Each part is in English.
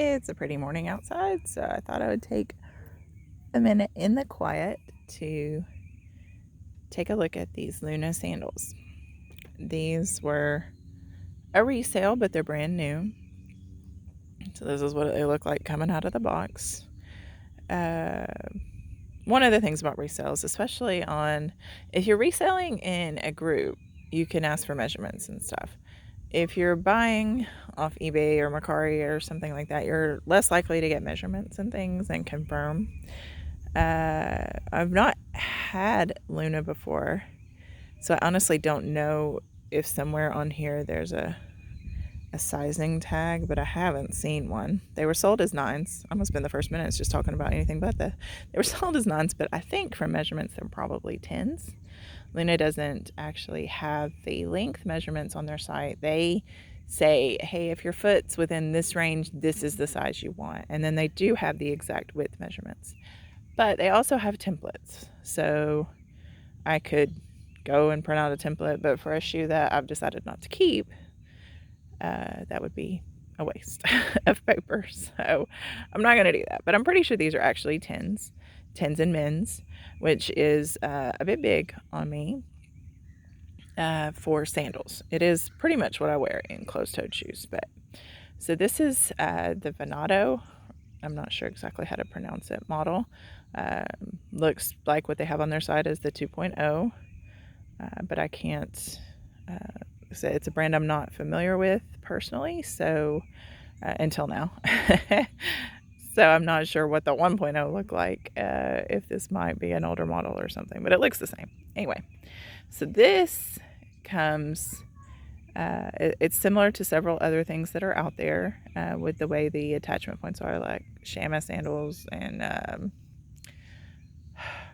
It's a pretty morning outside, so I thought I would take a minute in the quiet to take a look at these Luna sandals. These were a resale, but they're brand new. So this is what they look like coming out of the box. One of the things about resales, especially if you're reselling in a group, you can ask for measurements and stuff. If you're buying off eBay or Mercari or something like that, you're less likely to get measurements and things and confirm. I've not had Luna before, so I honestly don't know if somewhere on here there's a sizing tag, but I haven't seen one. They were sold as 9s. I'm gonna spend the first minutes just talking about anything but they were sold as 9s, but I think from measurements they're probably 10s. Luna doesn't actually have the length measurements on their site. They say, hey, if your foot's within this range, this is the size you want. And then they do have the exact width measurements. But they also have templates. So I could go and print out a template, but for a shoe that I've decided not to keep, that would be a waste of paper. So I'm not going to do that. But I'm pretty sure these are actually 10s in men's, which is a bit big on me for sandals. It is pretty much what I wear in closed-toed shoes. So this is the Venado. I'm not sure exactly how to pronounce it. Model. Looks like what they have on their site is the 2.0, but I can't say it's a brand I'm not familiar with personally, so until now. So I'm not sure what the 1.0 looked like, if this might be an older model or something, but it looks the same. Anyway, so this comes, it's similar to several other things that are out there with the way the attachment points are, like Shama sandals and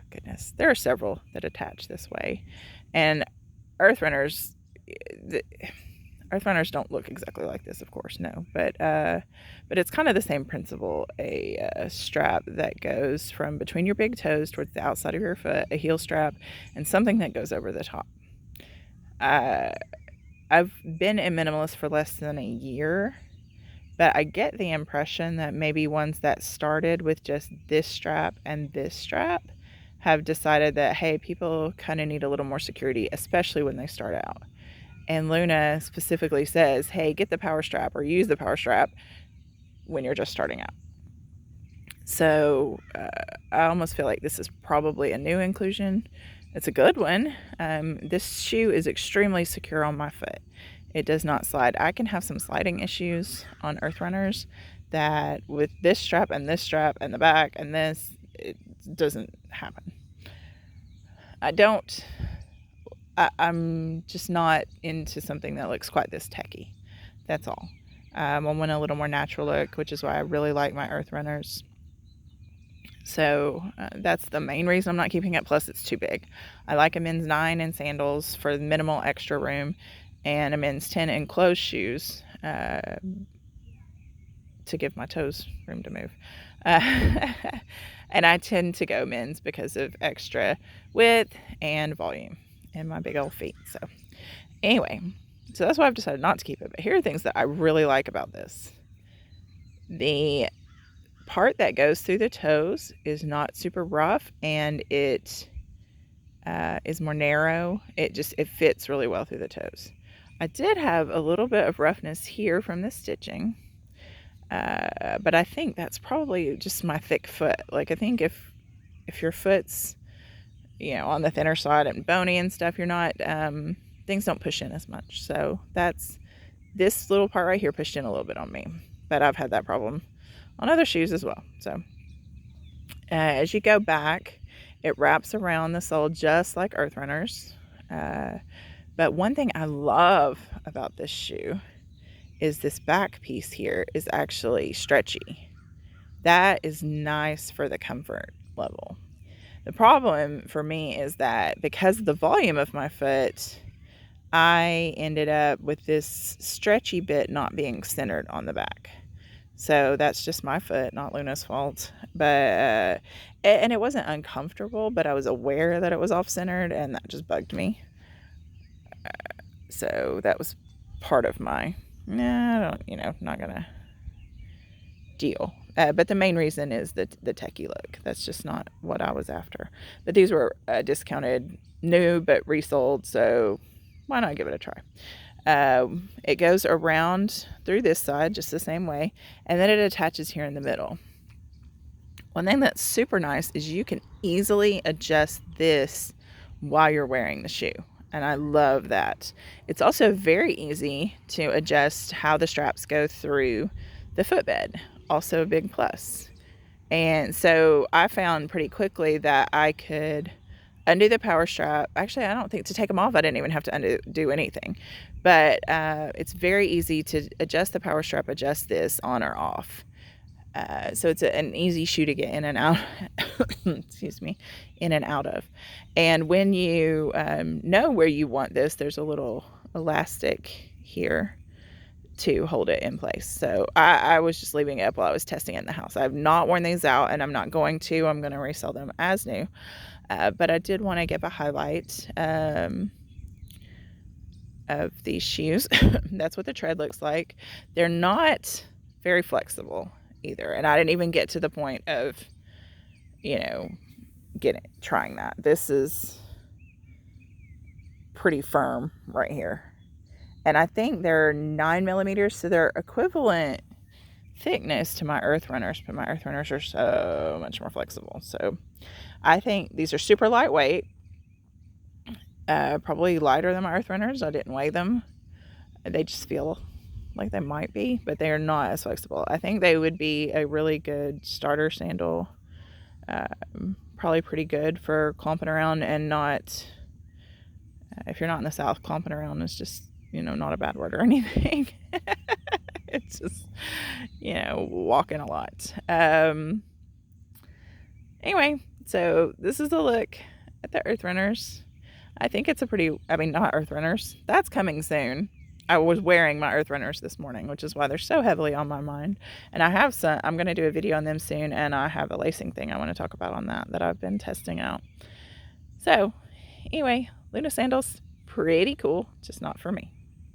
goodness, there are several that attach this way. And Earth Runners don't look exactly like this, of course, no, but it's kind of the same principle. A strap that goes from between your big toes towards the outside of your foot, a heel strap, and something that goes over the top. I've been a minimalist for less than a year, but I get the impression that maybe ones that started with just this strap and this strap have decided that, hey, people kind of need a little more security, especially when they start out. And Luna specifically says, hey, get the power strap or use the power strap when you're just starting out. So I almost feel like this is probably a new inclusion. It's a good one. This shoe is extremely secure on my foot. It does not slide. I can have some sliding issues on Earth Runners that with this strap and the back and this, it doesn't happen. I'm just not into something that looks quite this techy. That's all. I want a little more natural look, which is why I really like my Earth Runners. So that's the main reason I'm not keeping it. Plus, it's too big. I like a men's 9 in sandals for minimal extra room, and a men's 10 in closed shoes to give my toes room to move. And I tend to go men's because of extra width and volume in my big old feet. So anyway, so that's why I've decided not to keep it. But here are things that I really like about this. The part that goes through the toes is not super rough, and it is more narrow. It fits really well through the toes. I did have a little bit of roughness here from the stitching, but I think that's probably just my thick foot. Like, I think if your foot's, on the thinner side and bony and stuff, you're not, things don't push in as much. So that's this little part right here pushed in a little bit on me, but I've had that problem on other shoes as well. So as you go back, it wraps around the sole just like Earth Runners. But one thing I love about this shoe is this back piece here is actually stretchy. That is nice for the comfort level. The problem for me is that because of the volume of my foot, I ended up with this stretchy bit not being centered on the back. So that's just my foot, not Luna's fault. But and it wasn't uncomfortable, but I was aware that it was off-centered, and that just bugged me. So that was part of my, not gonna deal. But the main reason is the techie look. That's just not what I was after. But these were discounted, new but resold, so why not give it a try? It goes around through this side just the same way, and then it attaches here in the middle. One thing that's super nice is you can easily adjust this while you're wearing the shoe, and I love that. It's also very easy to adjust how the straps go through the footbed, also a big plus. And so I found pretty quickly that I could undo the power strap. Actually, I don't think to take them off I didn't even have to do anything, but it's very easy to adjust the power strap, adjust this on or off. So it's an easy shoe to get in and out excuse me, in and out of. And when you know where you want this, there's a little elastic here to hold it in place. So I was just leaving it up while I was testing it in the house. I've not worn these out, and I'm not going to. I'm going to resell them as new. But I did want to give a highlight of these shoes. That's what the tread looks like. They're not very flexible either, and I didn't even get to the point of, trying that. This is pretty firm right here, and I think they're 9 millimeters, so they're equivalent thickness to my Earth Runners, but my Earth Runners are so much more flexible. So I think these are super lightweight, probably lighter than my Earth Runners. I didn't weigh them. They just feel like they might be, but they are not as flexible. I think they would be a really good starter sandal. Probably pretty good for clomping around, and not, if you're not in the South, clomping around is just, not a bad word or anything. It's just, walking a lot. Anyway, so this is the look at the Earth Runners. I think it's not Earth Runners. That's coming soon. I was wearing my Earth Runners this morning, which is why they're so heavily on my mind. And I have some, I'm going to do a video on them soon, and I have a lacing thing I want to talk about on that I've been testing out. So, anyway, Luna sandals, pretty cool, just not for me.